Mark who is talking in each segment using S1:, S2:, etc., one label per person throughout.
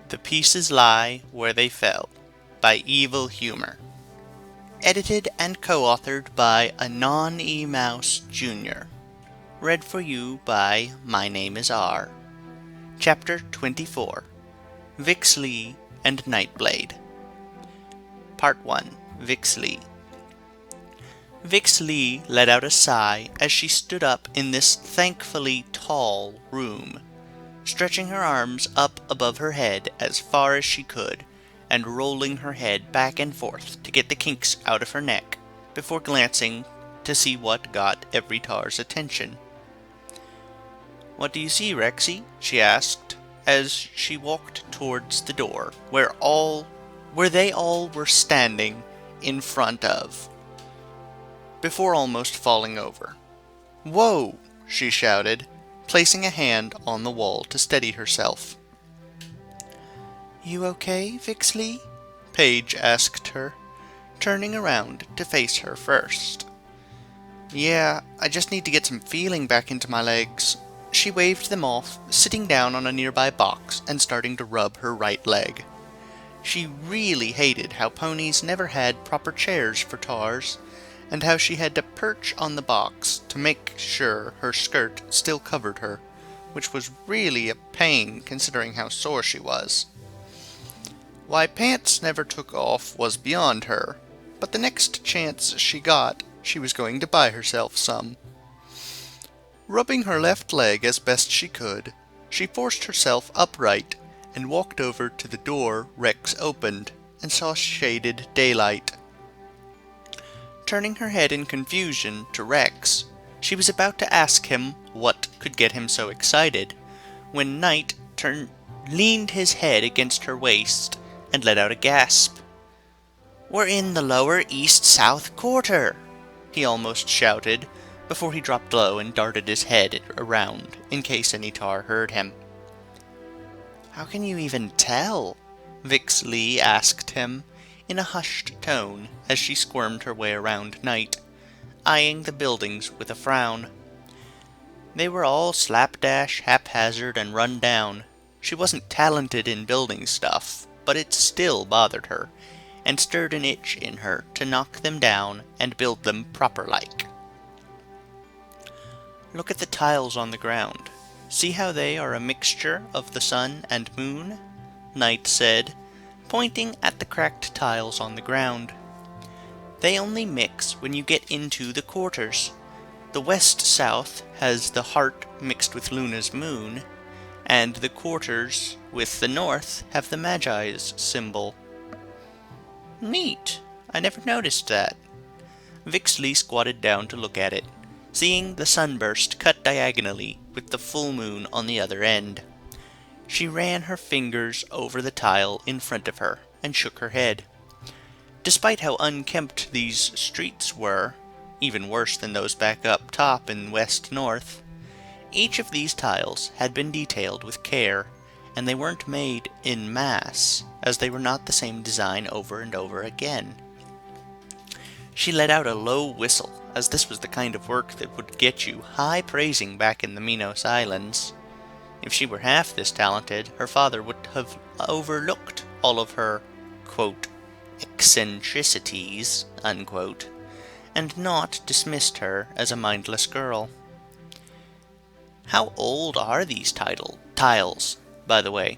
S1: The Pieces Lie Where They Fell by Evilhumour. Edited and co-authored by Anon E. Mouse Jr. Read for you by My Name is R. Chapter 24. Vix Lei and Nightblade. Part 1. Vix Lei. Vix Lei let out a sigh as she stood up in this thankfully tall room, stretching her arms up above her head as far as she could, and rolling her head back and forth to get the kinks out of her neck, before glancing to see what got every tar's attention. "What do you see, Rexy?" she asked, as she walked towards the door, where they all were standing in front of, before almost falling over. "Whoa!" she shouted, placing a hand on the wall to steady herself. "You okay, Vix Lei?" Paige asked her, turning around to face her first. "Yeah, I just need to get some feeling back into my legs." She waved them off, sitting down on a nearby box and starting to rub her right leg. She really hated how ponies never had proper chairs for tars, and how she had to perch on the box to make sure her skirt still covered her, which was really a pain considering how sore she was. Why pants never took off was beyond her, but the next chance she got, she was going to buy herself some. Rubbing her left leg as best she could, she forced herself upright and walked over to the door Rex opened and saw shaded daylight. Turning her head in confusion to Rex, she was about to ask him what could get him so excited, when Knight leaned his head against her waist and let out a gasp. "We're in the lower east-south quarter," he almost shouted, before he dropped low and darted his head around, in case any tar heard him. "How can you even tell?" Vix Lei asked him, in a hushed tone, as she squirmed her way around Knight, eyeing the buildings with a frown. They were all slapdash, haphazard, and run down. She wasn't talented in building stuff, but it still bothered her, and stirred an itch in her to knock them down and build them proper-like. "Look at the tiles on the ground. See how they are a mixture of the sun and moon?" Knight said, pointing at the cracked tiles on the ground. "They only mix when you get into the quarters. The west-south has the heart mixed with Luna's moon, and the quarters with the north have the Magi's symbol." "Neat. I never noticed that." Vix Lei squatted down to look at it, seeing the sunburst cut diagonally with the full moon on the other end. She ran her fingers over the tile in front of her and shook her head. Despite how unkempt these streets were, even worse than those back up top in west-north, each of these tiles had been detailed with care, and they weren't made en masse, as they were not the same design over and over again. She let out a low whistle, as this was the kind of work that would get you high praising back in the Minos Islands. If she were half this talented, her father would have overlooked all of her, quote, eccentricities, unquote, and not dismissed her as a mindless girl. "How old are these tiles, by the way?"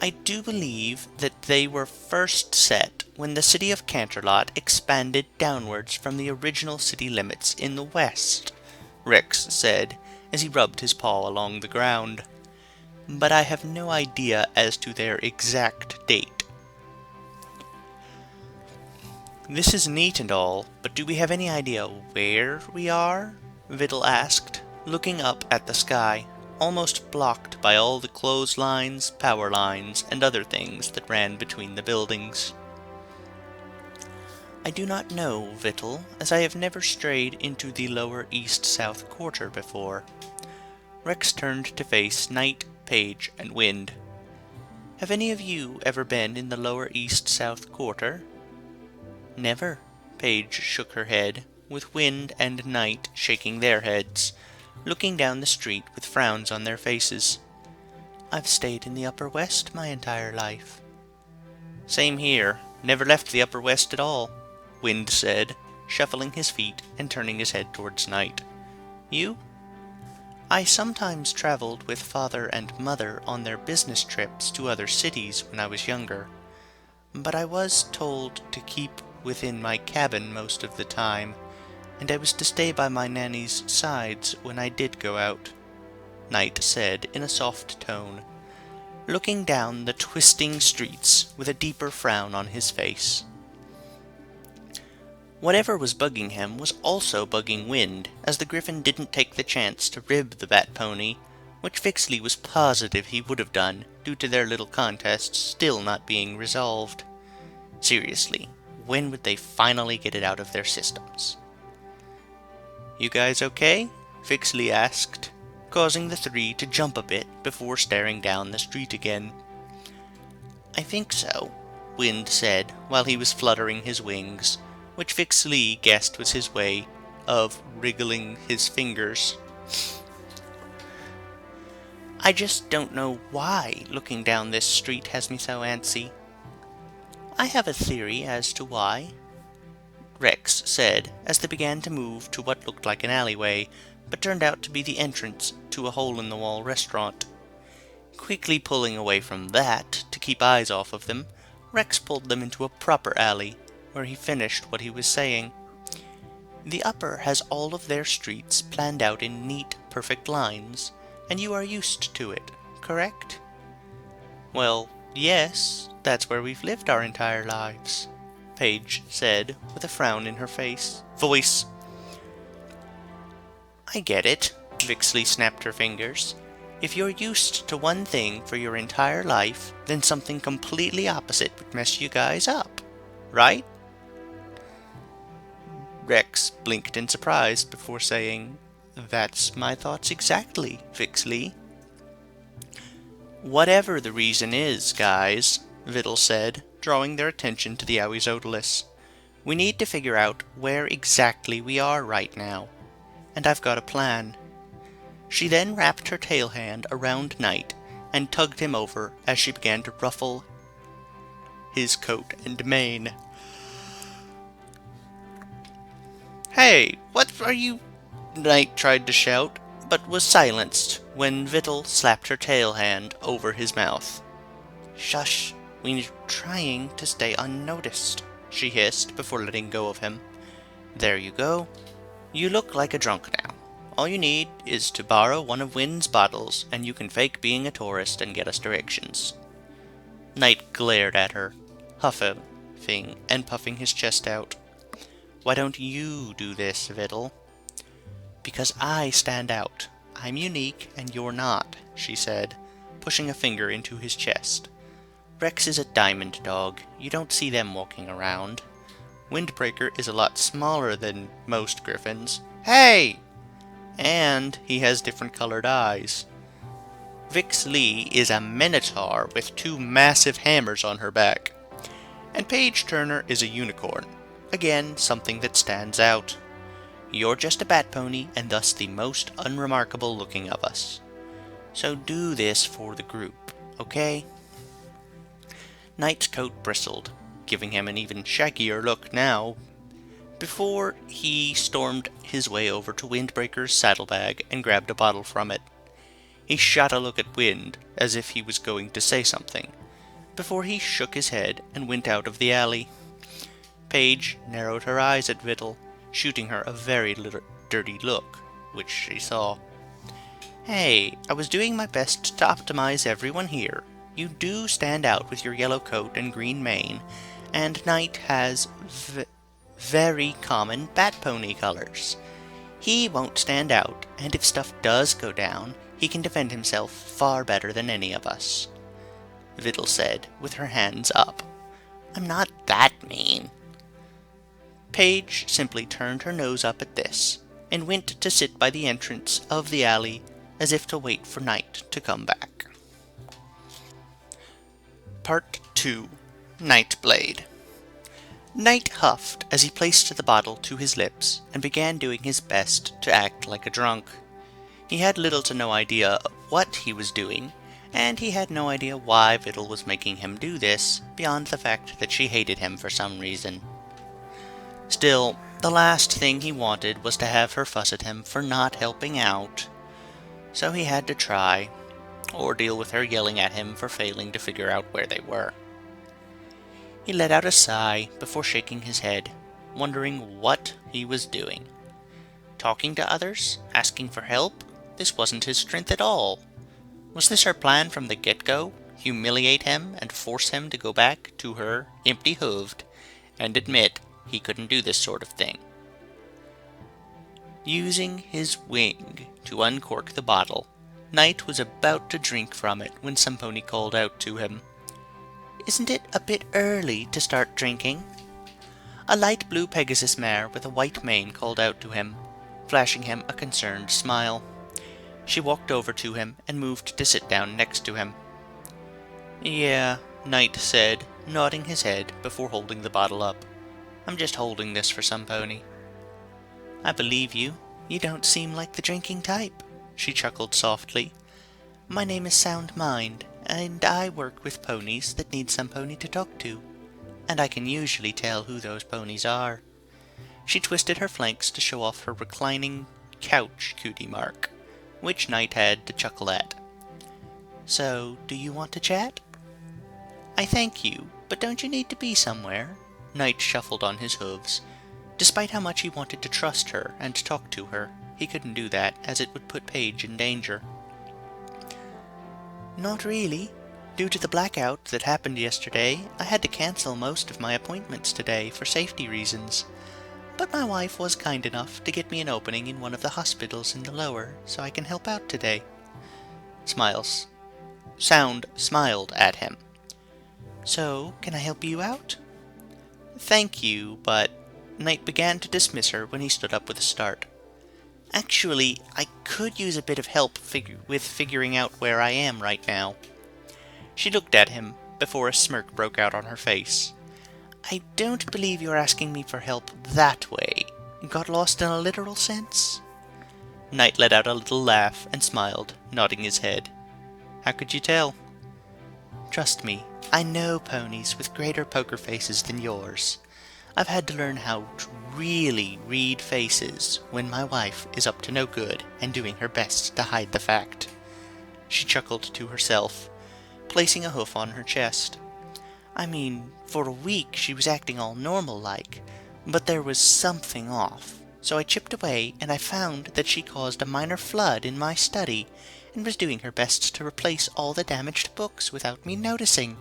S1: "I do believe that they were first set when the city of Canterlot expanded downwards from the original city limits in the west," Rex said, as he rubbed his paw along the ground. "But I have no idea as to their exact date." "This is neat and all, but do we have any idea where we are?" Vidal asked, looking up at the sky, almost blocked by all the clotheslines, power lines, and other things that ran between the buildings. "I do not know, Vidal, as I have never strayed into the lower east-south quarter before." Rex turned to face Knight, Paige, and Wind. "Have any of you ever been in the lower east-south quarter?" "Never." Paige shook her head, with Wind and Knight shaking their heads, looking down the street with frowns on their faces. I've stayed in the Upper West my entire life. Same here. Never left the Upper West at all, Wind said, shuffling his feet and turning his head towards Night. You? I sometimes traveled with father and mother on their business trips to other cities when I was younger, but I was told to keep within my cabin most of the time, and I was to stay by my nanny's sides when I did go out, Night said in a soft tone, looking down the twisting streets with a deeper frown on his face. Whatever was bugging him was also bugging Wind, as the Griffin didn't take the chance to rib the Bat Pony, which Vix Lei was positive he would have done, due to their little contest still not being resolved. Seriously, when would they finally get it out of their systems? You guys okay? Vix Lei asked, causing the three to jump a bit before staring down the street again. I think so, Wind said while he was fluttering his wings, which Vix Lei guessed was his way of wriggling his fingers. I just don't know why looking down this street has me so antsy. I have a theory as to why, Rex said as they began to move to what looked like an alleyway, but turned out to be the entrance to a hole-in-the-wall restaurant. Quickly pulling away from that to keep eyes off of them, Rex pulled them into a proper alley, where he finished what he was saying. The Upper has all of their streets planned out in neat, perfect lines, and you are used to it, correct? Well, yes, that's where we've lived our entire lives, Paige said, with a frown in her voice. I get it, Vix Lei snapped her fingers. If you're used to one thing for your entire life, then something completely opposite would mess you guys up, right? Rex blinked in surprise before saying, That's my thoughts exactly, Vix Lei. Whatever the reason is, guys, Vidal said, drawing their attention to the Owies we need to figure out where exactly we are right now. And I've got a plan. She then wrapped her tail hand around Night and tugged him over as she began to ruffle his coat and mane. Hey, what are you... Night tried to shout, but was silenced when Vidal slapped her tail hand over his mouth. Shush, we're trying to stay unnoticed, she hissed before letting go of him. There you go. You look like a drunk now. All you need is to borrow one of Wind's bottles, and you can fake being a tourist and get us directions. Night glared at her, huffing and puffing his chest out. Why don't you do this, Vidal? Because I stand out. I'm unique, and you're not, she said, pushing a finger into his chest. Rex is a diamond dog. You don't see them walking around. Windbreaker is a lot smaller than most griffins. Hey! And he has different colored eyes. Vix Lei is a minotaur with 2 massive hammers on her back. And Paige Turner is a unicorn. Again, something that stands out. You're just a bat pony, and thus the most unremarkable looking of us. So do this for the group, okay? Night's coat bristled, giving him an even shaggier look now, before he stormed his way over to Windbreaker's saddlebag and grabbed a bottle from it. He shot a look at Wind, as if he was going to say something, before he shook his head and went out of the alley. Paige narrowed her eyes at Vidal, shooting her a very dirty look, which she saw. Hey, I was doing my best to optimize everyone here. You do stand out with your yellow coat and green mane, and Night has very common bat pony colors. He won't stand out, and if stuff does go down, he can defend himself far better than any of us, Vidal said, with her hands up. I'm not that mean. Paige simply turned her nose up at this, and went to sit by the entrance of the alley as if to wait for Night to come back. Part 2. Nightblade. Night huffed as he placed the bottle to his lips and began doing his best to act like a drunk. He had little to no idea of what he was doing, and he had no idea why Viddle was making him do this, beyond the fact that she hated him for some reason. Still, the last thing he wanted was to have her fuss at him for not helping out, so he had to try, or deal with her yelling at him for failing to figure out where they were. He let out a sigh before shaking his head, wondering what he was doing. Talking to others? Asking for help? This wasn't his strength at all. Was this her plan from the get-go? Humiliate him and force him to go back to her, empty-hooved, and admit he couldn't do this sort of thing. Using his wing to uncork the bottle, Knight was about to drink from it when Samponi called out to him. "Isn't it a bit early to start drinking?" A light blue Pegasus mare with a white mane called out to him, flashing him a concerned smile. She walked over to him and moved to sit down next to him. "Yeah," Knight said, nodding his head before holding the bottle up. "I'm just holding this for Samponi." "I believe you. You don't seem like the drinking type," she chuckled softly. "My name is Sound Mind, and I work with ponies that need some pony to talk to, and I can usually tell who those ponies are." She twisted her flanks to show off her reclining couch cutie mark, which Knight had to chuckle at. "So, do you want to chat?" "I thank you, but don't you need to be somewhere?" Knight shuffled on his hooves. Despite how much he wanted to trust her and talk to her, he couldn't do that, as it would put Paige in danger. "Not really. Due to the blackout that happened yesterday, I had to cancel most of my appointments today for safety reasons. But my wife was kind enough to get me an opening in one of the hospitals in the lower, so I can help out today." Sound smiled at him. "So, can I help you out?" "Thank you, but..." Knight began to dismiss her when he stood up with a start. "Actually, I could use a bit of help with figuring out where I am right now." She looked at him before a smirk broke out on her face. "I don't believe you're asking me for help that way. Got lost in a literal sense?" Knight let out a little laugh and smiled, nodding his head. "How could you tell?" "Trust me, I know ponies with greater poker faces than yours. I've had to learn how to really read faces when my wife is up to no good and doing her best to hide the fact." She chuckled to herself, placing a hoof on her chest. "I mean, for a week she was acting all normal-like, but there was something off. So I chipped away and I found that she caused a minor flood in my study and was doing her best to replace all the damaged books without me noticing."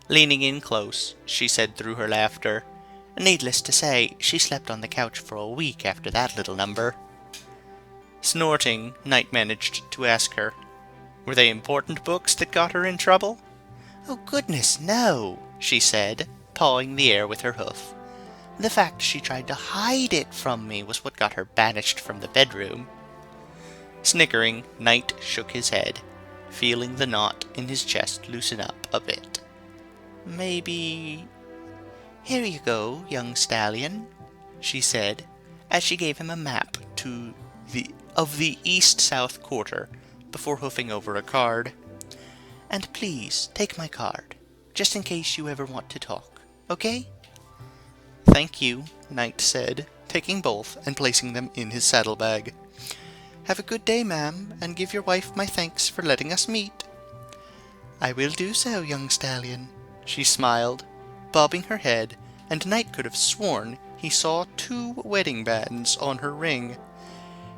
S1: Leaning in close, she said through her laughter, "Needless to say, she slept on the couch for a week after that little number." Snorting, Knight managed to ask her, "Were they important books that got her in trouble?" "Oh goodness, no," she said, pawing the air with her hoof. "The fact she tried to hide it from me was what got her banished from the bedroom." Snickering, Knight shook his head, feeling the knot in his chest loosen up a bit. "Maybe... Here you go, young stallion," she said, as she gave him a map of the east-south quarter before hoofing over a card. "And please, take my card, just in case you ever want to talk, okay?" "Thank you," Knight said, taking both and placing them in his saddlebag. "Have a good day, ma'am, and give your wife my thanks for letting us meet." "I will do so, young stallion," she smiled, bobbing her head, and Knight could have sworn he saw 2 wedding bands on her ring.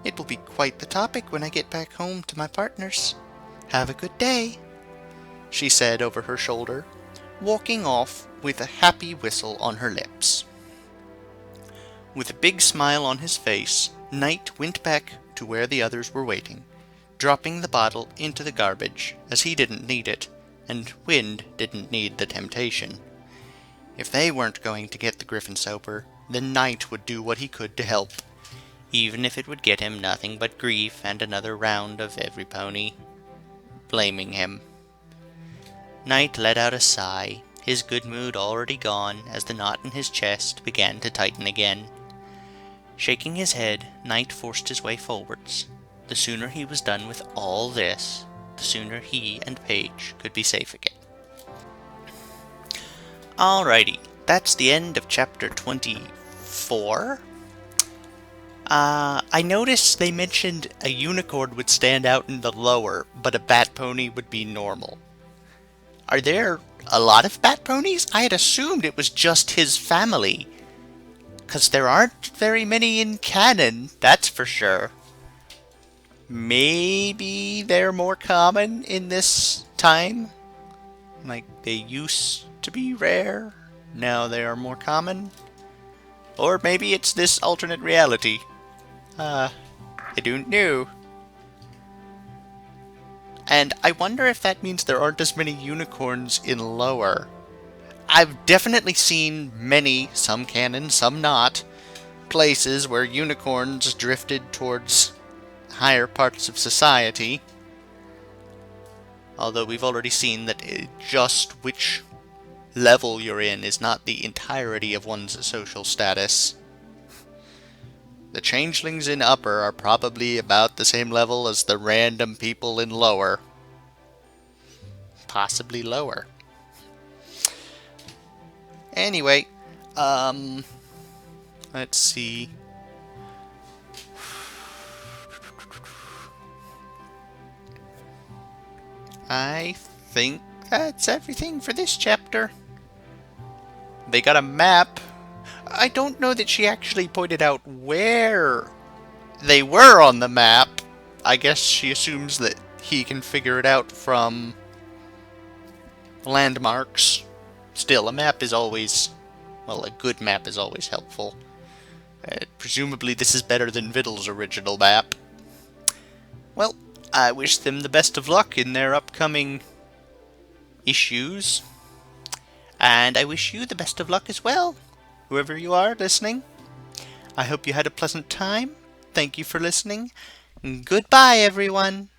S1: "It will be quite the topic when I get back home to my partners. Have a good day," she said over her shoulder, walking off with a happy whistle on her lips. With a big smile on his face, Knight went back to where the others were waiting, dropping the bottle into the garbage, as he didn't need it, and Wind didn't need the temptation. If they weren't going to get the Griffin sober, then Knight would do what he could to help, even if it would get him nothing but grief and another round of every pony blaming him. Knight let out a sigh, his good mood already gone as the knot in his chest began to tighten again. Shaking his head, Knight forced his way forwards. The sooner he was done with all this, the sooner he and Paige could be safe again. Alrighty, that's the end of chapter 24. I noticed they mentioned a unicorn would stand out in the lower, but a bat pony would be normal. Are there a lot of bat ponies? I had assumed it was just his family. 'Cause there aren't very many in canon, that's for sure. Maybe they're more common in this time? Like, they used to be rare, now they are more common? Or maybe it's this alternate reality. I don't know. And I wonder if that means there aren't as many unicorns in lower. I've definitely seen many, some canon, some not, places where unicorns drifted towards higher parts of society. Although we've already seen that just which level you're in is not the entirety of one's social status. The changelings in upper are probably about the same level as the random people in lower. Possibly lower. Anyway, let's see. I think that's everything for this chapter. They got a map. I don't know that she actually pointed out where they were on the map. I guess she assumes that he can figure it out from landmarks. Still, a map is always... well, a good map is always helpful. Presumably this is better than Viddle's original map. Well, I wish them the best of luck in their upcoming issues. And I wish you the best of luck as well, whoever you are listening. I hope you had a pleasant time. Thank you for listening. Goodbye, everyone.